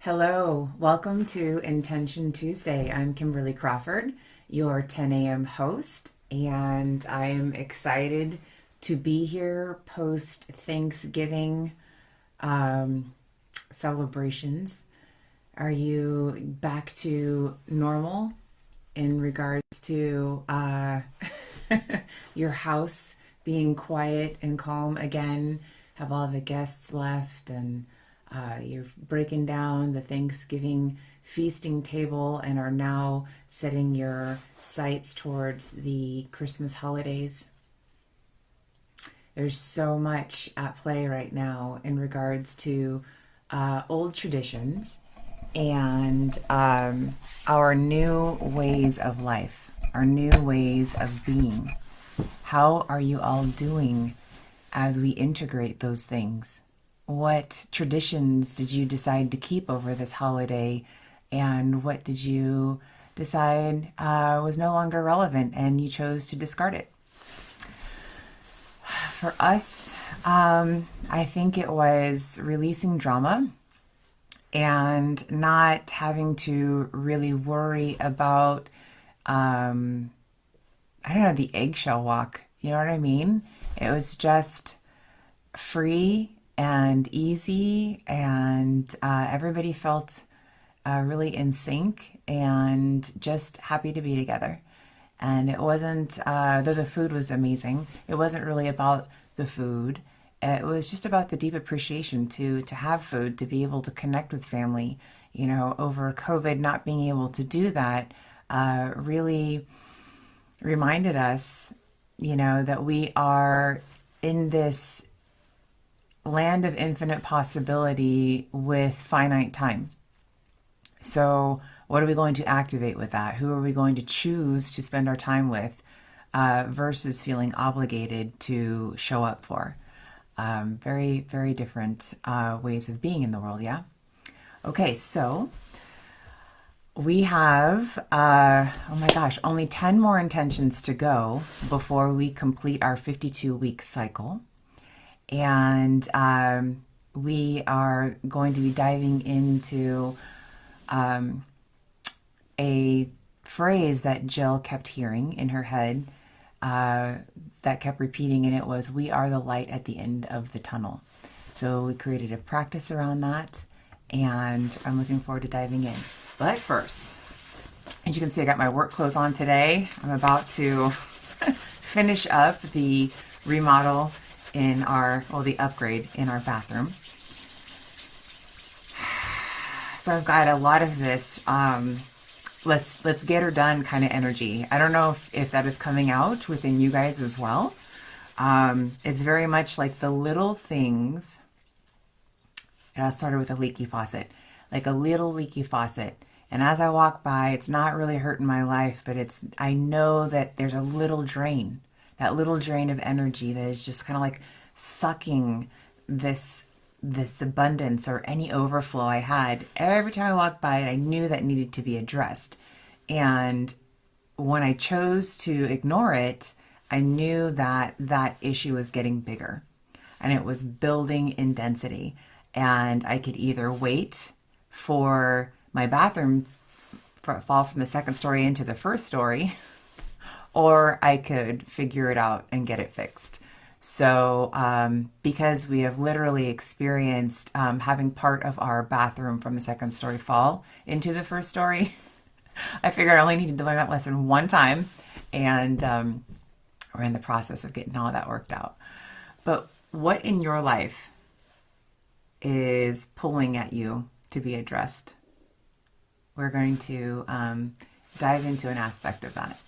Hello, welcome to Intention Tuesday. I'm Kimberly Crawford, your 10 a.m. host, and I am excited to be here post Thanksgiving celebrations. Are you back to normal in regards to your house being quiet and calm again? Have all the guests left and you're breaking down the Thanksgiving feasting table and are now setting your sights towards the Christmas holidays? There's so much at play right now in regards to old traditions and our new ways of life, our new ways of being. How are you all doing as we integrate those things? What traditions did you decide to keep over this holiday, and what did you decide was no longer relevant and you chose to discard it? For us, I think it was releasing drama and not having to really worry about, I don't know, the eggshell walk. You know what I mean? It was just free and easy, and everybody felt really in sync and just happy to be together. And it wasn't, though the food was amazing, it wasn't really about the food. It was just about the deep appreciation to have food, to be able to connect with family. You know, over COVID, not being able to do that really reminded us, you know, that we are in this land of infinite possibility with finite time. So, what are we going to activate with that? Who are we going to choose to spend our time with versus feeling obligated to show up for? Very, very different ways of being in the world, yeah? Okay, so we have, oh my gosh, only 10 more intentions to go before we complete our 52-week cycle. And we are going to be diving into a phrase that Jill kept hearing in her head that kept repeating, and it was, "We are the light at the end of the tunnel." So we created a practice around that, and I'm looking forward to diving in. But first, as you can see, I got my work clothes on today. I'm about to finish up the remodel in the upgrade in our bathroom. So I've got a lot of this let's get her done kind of energy. I don't know if that is coming out within you guys as well. It's very much like the little things. And I started with a leaky faucet, like a little leaky faucet. And as I walk by, it's not really hurting my life, but I know that there's a little drain, that little drain of energy that is just kind of like sucking this abundance or any overflow I had. Every time I walked by it, I knew that needed to be addressed. And when I chose to ignore it, I knew that that issue was getting bigger and it was building in density. And I could either wait for my bathroom to fall from the second story into the first story, or I could figure it out and get it fixed. So, because we have literally experienced having part of our bathroom from the second story fall into the first story, I figured I only needed to learn that lesson one time, and we're in the process of getting all of that worked out. But what in your life is pulling at you to be addressed? We're going to dive into an aspect of that.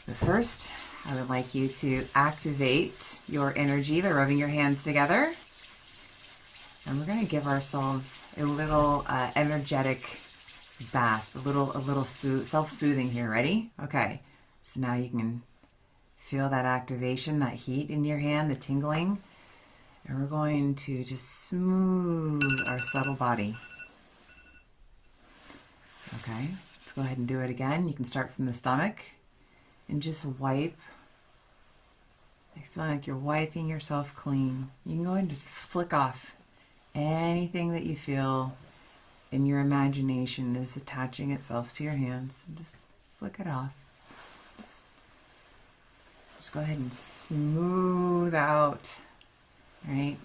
But first, I would like you to activate your energy by rubbing your hands together. And we're going to give ourselves a little energetic bath, a little self-soothing here. Ready? Okay. So now you can feel that activation, that heat in your hand, the tingling. And we're going to just smooth our subtle body. Okay. Let's go ahead and do it again. You can start from the stomach and just wipe. I feel like you're wiping yourself clean. You can go ahead and just flick off anything that you feel and your imagination is attaching itself to your hands. Just flick it off. Just go ahead and smooth out, right,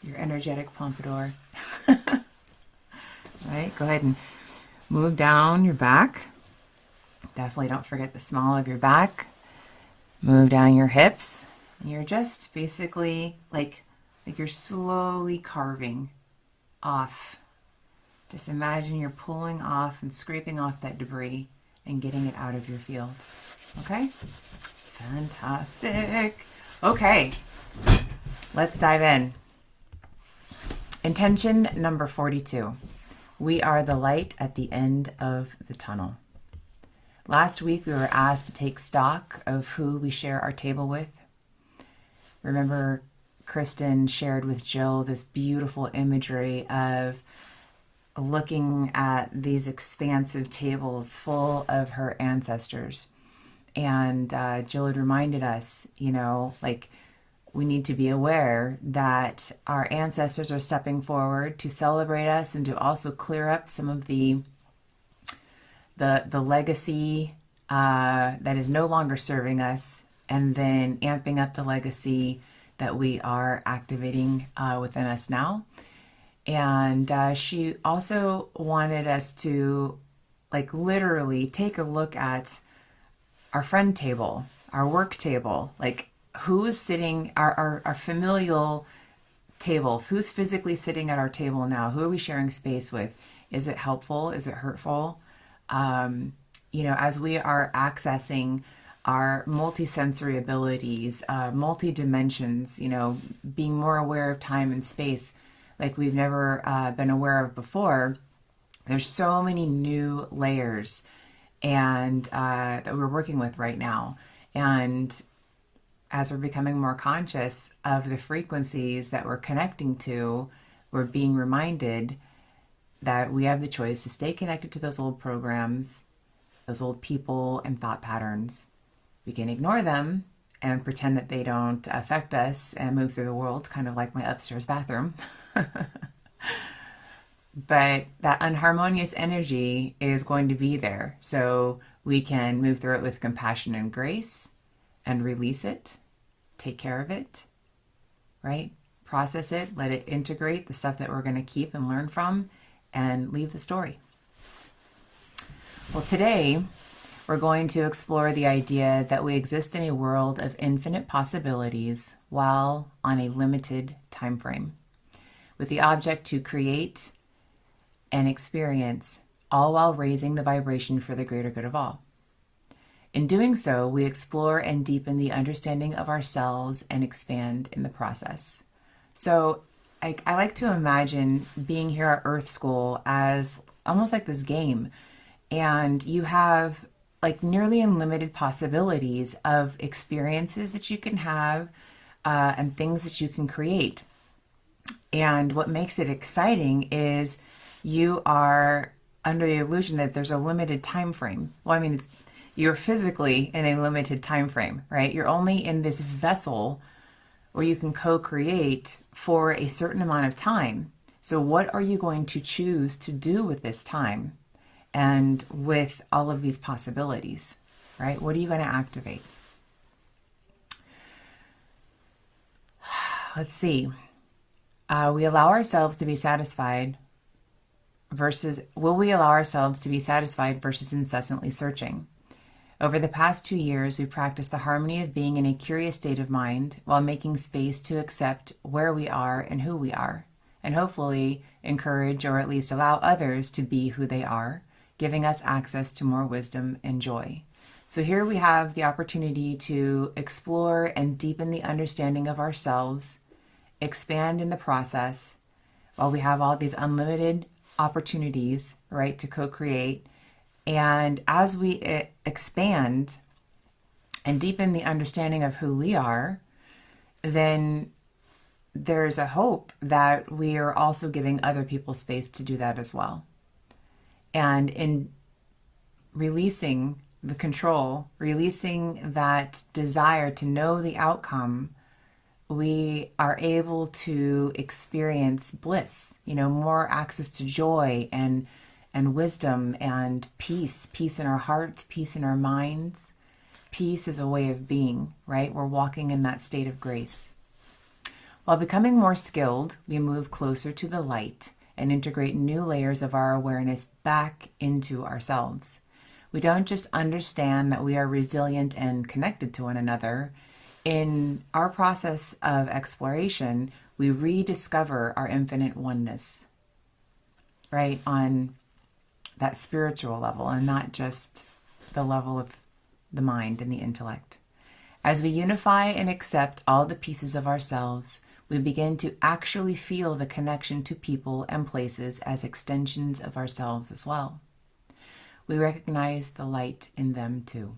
your energetic pompadour. Right, go ahead and move down your back. Definitely don't forget the small of your back. Move down your hips. And you're just basically like you're slowly carving off. Just imagine you're pulling off and scraping off that debris and getting it out of your field. Okay? Fantastic. Okay, let's dive in. Intention number 42. We are the light at the end of the tunnel. Last week, we were asked to take stock of who we share our table with. Remember, Kristen shared with Jill this beautiful imagery of looking at these expansive tables full of her ancestors. And Jill had reminded us, like, we need to be aware that our ancestors are stepping forward to celebrate us and to also clear up some of the legacy that is no longer serving us, and then amping up the legacy that we are activating within us now. And she also wanted us to, like, literally take a look at our friend table, our work table, like, who is sitting, our familial table, who's physically sitting at our table now, who are we sharing space with? Is it helpful? Is it hurtful? As we are accessing our multisensory abilities, multi-dimensions, being more aware of time and space like we've never been aware of before, there's so many new layers and that we're working with right now. And as we're becoming more conscious of the frequencies that we're connecting to, we're being reminded that we have the choice to stay connected to those old programs, those old people and thought patterns. We can ignore them and pretend that they don't affect us and move through the world, kind of like my upstairs bathroom. But that unharmonious energy is going to be there. So we can move through it with compassion and grace and release it, take care of it, right? Process it, let it integrate the stuff that we're going to keep and learn from, and leave the story. Well, today we're going to explore the idea that we exist in a world of infinite possibilities while on a limited time frame, with the object to create and experience, all while raising the vibration for the greater good of all. In doing so, we explore and deepen the understanding of ourselves and expand in the process. So I like to imagine being here at Earth School as almost like this game, and you have like nearly unlimited possibilities of experiences that you can have and things that you can create. And what makes it exciting is you are under the illusion that there's a limited time frame. Well, I mean, you're physically in a limited time frame, right? You're only in this vessel where you can co-create for a certain amount of time. So what are you going to choose to do with this time and with all of these possibilities, right? What are you going to activate? Let's see. We allow ourselves to be satisfied versus, will we allow ourselves to be satisfied versus incessantly searching? Over the past 2 years, we practiced the harmony of being in a curious state of mind while making space to accept where we are and who we are, and hopefully encourage or at least allow others to be who they are, giving us access to more wisdom and joy. So here we have the opportunity to explore and deepen the understanding of ourselves, expand in the process, while we have all these unlimited opportunities, right, to co-create. And as we expand and deepen the understanding of who we are, then there's a hope that we are also giving other people space to do that as well. And in releasing the control, releasing that desire to know the outcome we are able to experience bliss, more access to joy and wisdom and peace in our hearts, peace in our minds. Peace is a way of being, right? We're walking in that state of grace. While becoming more skilled, we move closer to the light and integrate new layers of our awareness back into ourselves. We don't just understand that we are resilient and connected to one another. In our process of exploration, we rediscover our infinite oneness, right? On that spiritual level and not just the level of the mind and the intellect. As we unify and accept all the pieces of ourselves, we begin to actually feel the connection to people and places as extensions of ourselves as well. We recognize the light in them too.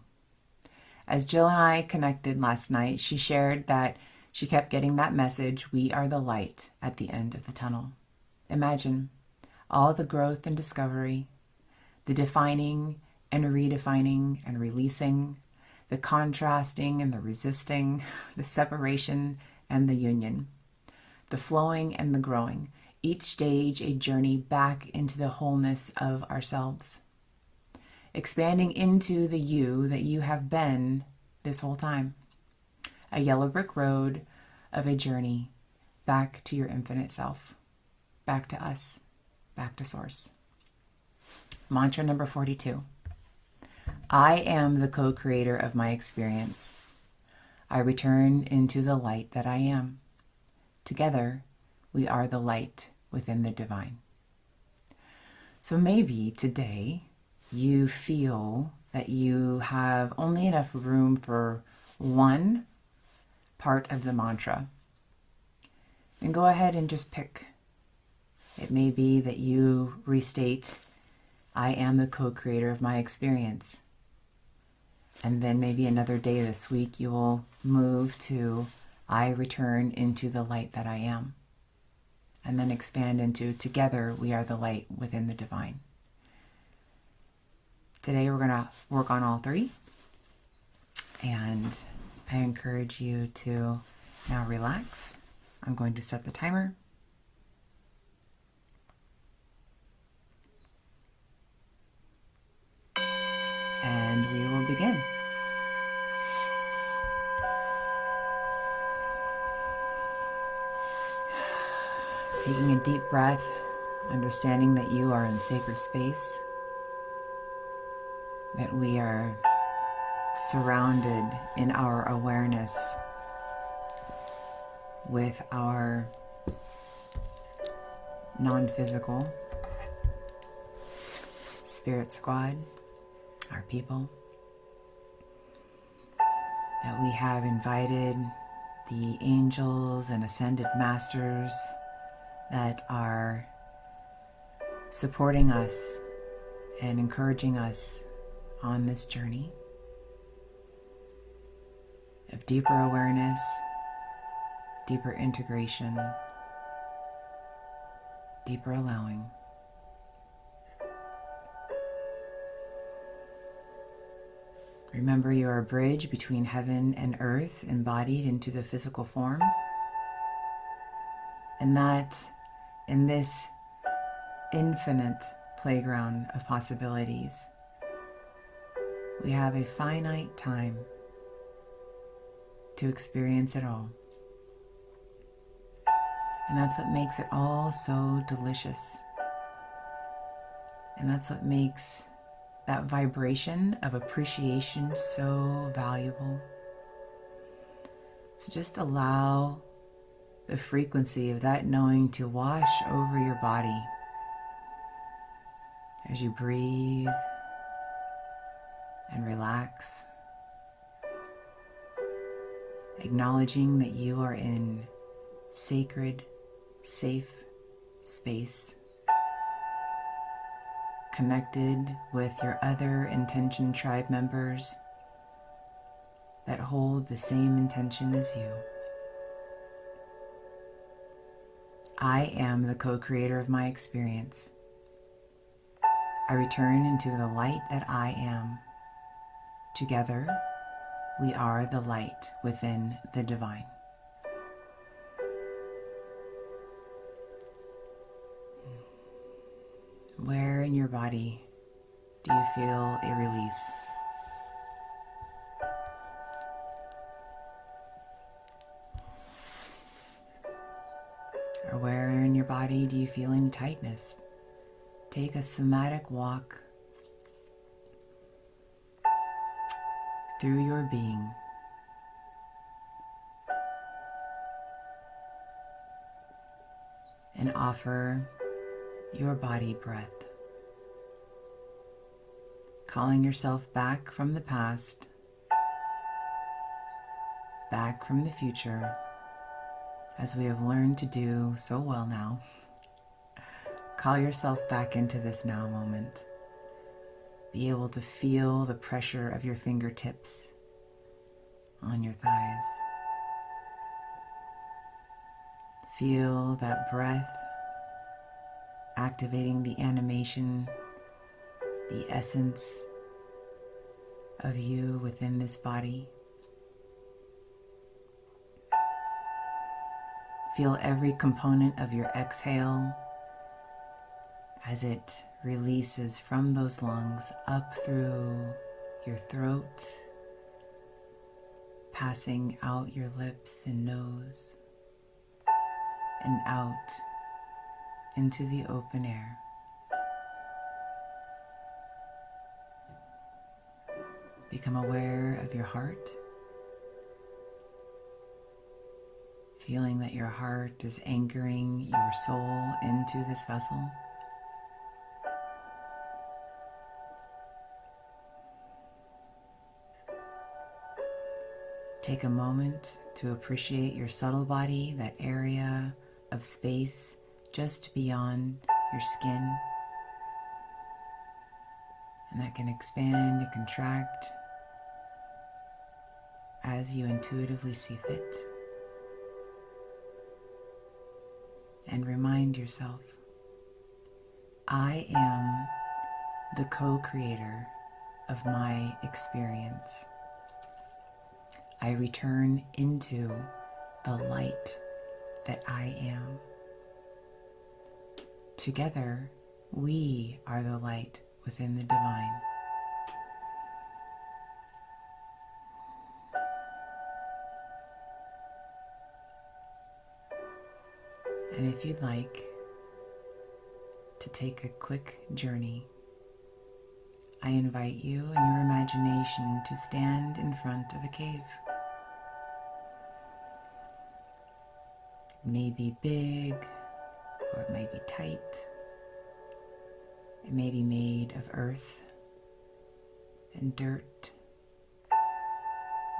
As Jill and I connected last night, she shared that she kept getting that message, we are the light at the end of the tunnel. Imagine all the growth and discovery, the defining and redefining and releasing, the contrasting and the resisting, the separation and the union, the flowing and the growing, each stage a journey back into the wholeness of ourselves, expanding into the you that you have been this whole time, a yellow brick road of a journey back to your infinite self, back to us, back to source. Mantra number 42. I am the co-creator of my experience. I return into the light that I am. Together, we are the light within the divine. So maybe today you feel that you have only enough room for one part of the mantra. Then go ahead and just pick. It may be that you restate, I am the co-creator of my experience. And then maybe another day this week you will move to, I return into the light that I am. And then expand into, together we are the light within the divine. Today we're going to work on all three. And I encourage you to now relax. I'm going to set the timer. And we will begin. Taking a deep breath, understanding that you are in sacred space, that we are surrounded in our awareness with our non-physical spirit squad, our people, that we have invited the angels and ascended masters that are supporting us and encouraging us on this journey of deeper awareness, deeper integration, deeper allowing. Remember, you are a bridge between heaven and earth, embodied into the physical form. And that in this infinite playground of possibilities, we have a finite time to experience it all. And that's what makes it all so delicious. And that's what makes that vibration of appreciation so valuable. So just allow the frequency of that knowing to wash over your body as you breathe and relax, acknowledging that you are in sacred, safe space, connected with your other intention tribe members that hold the same intention as you. I am the co-creator of my experience. I return into the light that I am. Together, we are the light within the divine. Where in your body do you feel a release? Or where in your body do you feel any tightness? Take a somatic walk through your being. And offer your body breath. Calling yourself back from the past, back from the future, as we have learned to do so well now. Call yourself back into this now moment. Be able to feel the pressure of your fingertips on your thighs. Feel that breath activating the animation, the essence of you within this body. Feel every component of your exhale as it releases from those lungs up through your throat, passing out your lips and nose, and out into the open air. Become aware of your heart, feeling that your heart is anchoring your soul into this vessel. Take a moment to appreciate your subtle body, that area of space just beyond your skin. And that can expand and contract as you intuitively see fit. And remind yourself, I am the co-creator of my experience. I return into the light that I am. Together, we are the light within the divine. And if you'd like to take a quick journey, I invite you in your imagination to stand in front of a cave. It may be big, or it may be tight. It may be made of earth and dirt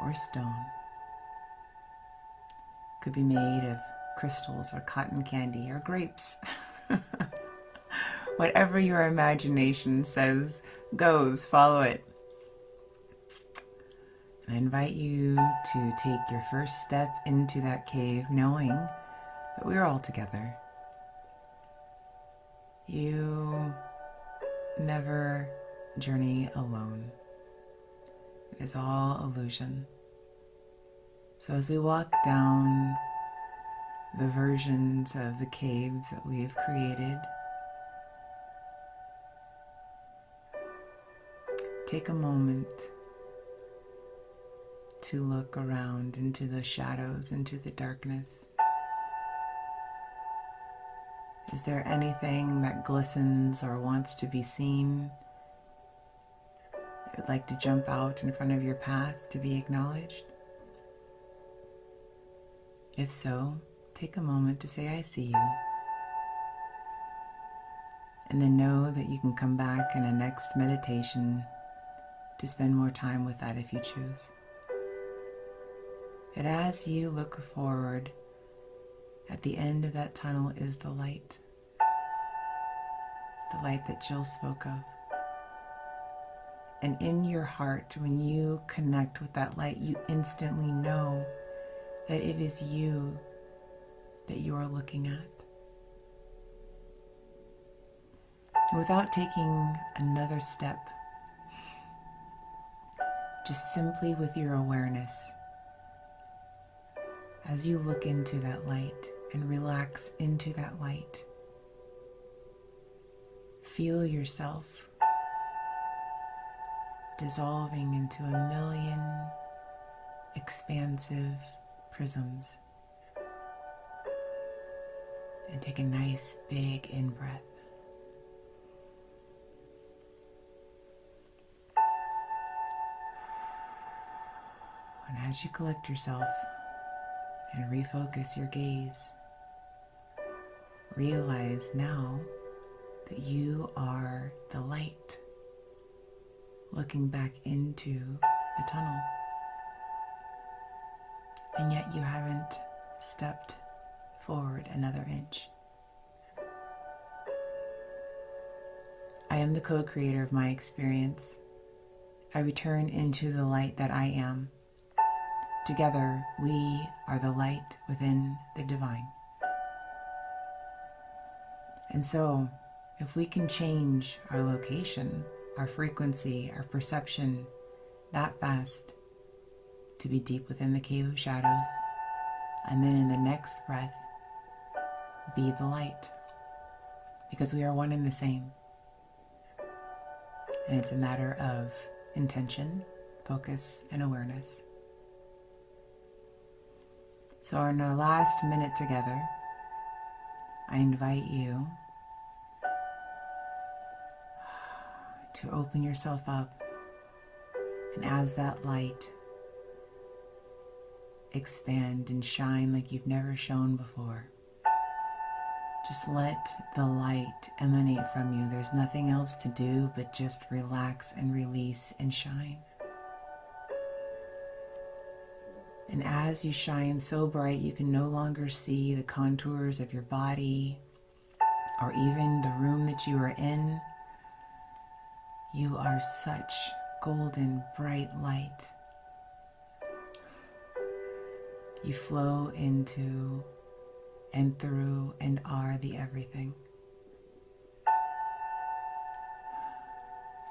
or stone. It could be made of crystals or cotton candy or grapes. Whatever your imagination says goes, follow it. And I invite you to take your first step into that cave knowing that we're all together. You never journey alone. It is all illusion. So as we walk down the versions of the caves that we have created, take a moment to look around into the shadows, into the darkness. Is there anything that glistens or wants to be seen? You'd like to jump out in front of your path to be acknowledged? If so, take a moment to say, I see you. And then know that you can come back in a next meditation to spend more time with that if you choose. And as you look forward, at the end of that tunnel is the light that Jill spoke of. And in your heart, when you connect with that light, you instantly know that it is you that you are looking at. And without taking another step, just simply with your awareness, as you look into that light and relax into that light, feel yourself dissolving into a million expansive prisms. And take a nice big in-breath. And as you collect yourself and refocus your gaze, realize now that you are the light looking back into the tunnel. And yet you haven't stepped forward another inch. I am the co-creator of my experience. I return into the light that I am. Together, we are the light within the divine. And so, if we can change our location, our frequency, our perception that fast to be deep within the cave of shadows, and then in the next breath, be the light, because we are one and the same. And it's a matter of intention, focus, and awareness. So in our last minute together, I invite you to open yourself up, and as that light, expand and shine like you've never shone before. Just let the light emanate from you. There's nothing else to do but just relax and release and shine. And as you shine so bright, you can no longer see the contours of your body or even the room that you are in. You are such golden, bright light. You flow into and through and are the everything.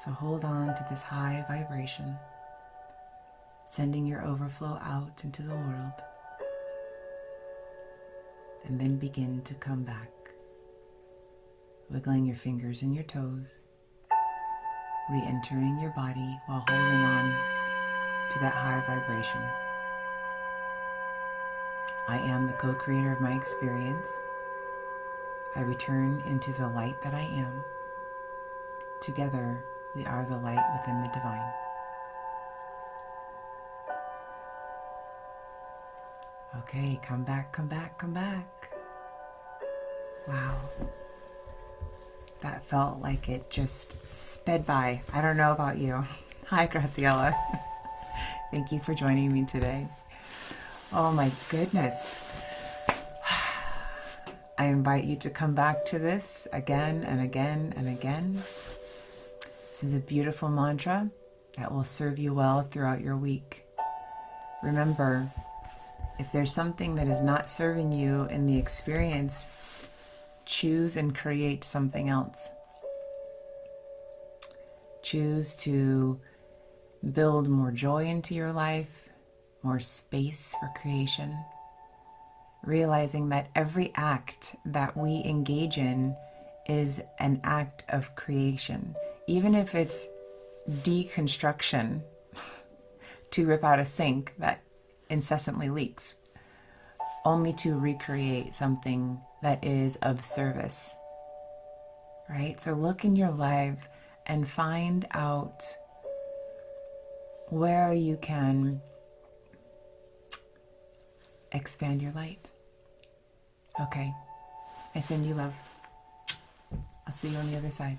So hold on to this high vibration, sending your overflow out into the world, and then begin to come back, wiggling your fingers and your toes, re-entering your body while holding on to that high vibration. I am the co-creator of my experience. I return into the light that I am. Together, we are the light within the divine. Okay, come back, come back, come back. Wow. That felt like it just sped by. I don't know about you. Hi, Graciela. Thank you for joining me today. Oh my goodness. I invite you to come back to this again and again and again. This is a beautiful mantra that will serve you well throughout your week. Remember, if there's something that is not serving you in the experience, choose and create something else. Choose to build more joy into your life, more space for creation, realizing that every act that we engage in is an act of creation, even if it's deconstruction to rip out a sink that incessantly leaks, only to recreate something that is of service, right? So look in your life and find out where you can expand your light. Okay, I send you love. I'll see you on the other side.